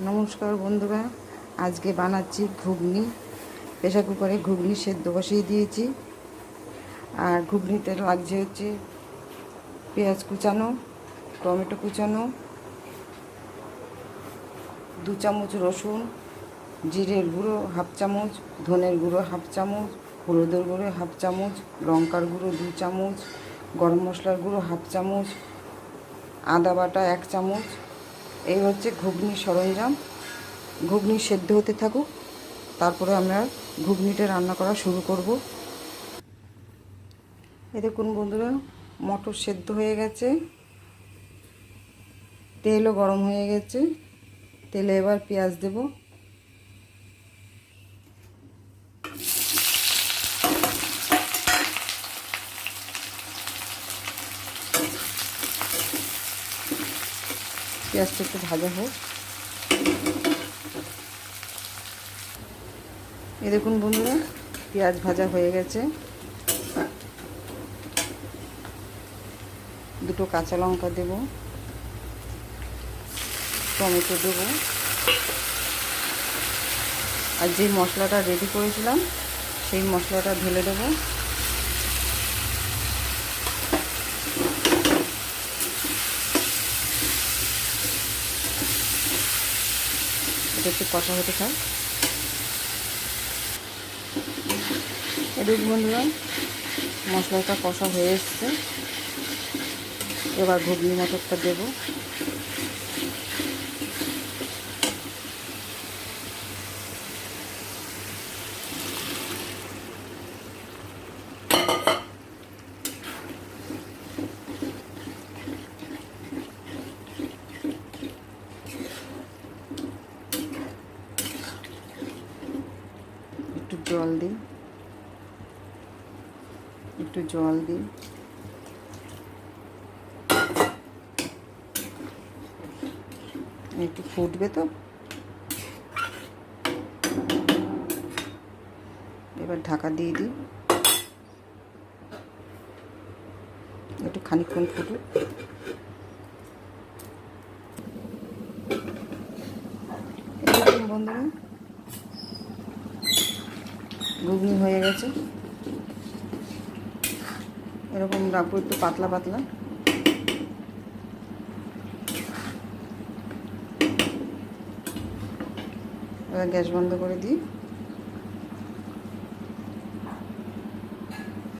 নমস্কার বন্ধুরা, আজকে বানাচ্ছি ঘুগনি। প্রেসার কুকারে ঘুগনি সেদ্ধ বসিয়ে দিয়েছি। আর ঘুগনিতে লাগছে হচ্ছে পেঁয়াজ কুচানো, টমেটো কুচানো, 2 চামচ রসুন, জিরের গুঁড়ো 1/2 চামচ, ধনের গুঁড়ো 1/2 চামচ, হলুদের গুঁড়ো 1/2 চামচ, লঙ্কার গুঁড়ো 2 চামচ, গরম মশলার গুঁড়ো 1/2 চামচ, আদা বাটা 1 চামচ। এই হচ্ছে ঘুগনির সরঞ্জাম। ঘুগনি সেদ্ধ হতে থাকুক, তারপরে আমরা ঘুগনিটা রান্না করা শুরু করব। এই দেখুন বন্ধুরা, মটর সেদ্ধ হয়ে গেছে, তেলও গরম হয়ে গেছে। তেলে এবার পেঁয়াজ দেব। পেঁয়াজটা একটু ভাজা হোক। এই দেখুন বন্ধুরা, পেঁয়াজ ভাজা হয়ে গেছে। 2 কাঁচা লঙ্কা দেব, টমেটো দেব, আর যে মশলাটা রেডি করেছিলাম সেই মশলাটা ঢেলে দেব। এটা একটু কষা হতে থাক। এদিকে বন্ধুরা, মশলাটা কষা হয়ে এসছে। এবার ঘুগনি মটরটা দেব। একটু জল দিই, একটু ফুটবে তো। এবার ঢাকা দিয়ে দিই, একটু খানিকক্ষণ ফুটুক। এরকম বন্ধুরা, ঘুগনি হয়ে গেছে। এরকম রাখবো একটু পাতলা পাতলা। এবার গ্যাস বন্ধ করে দিই।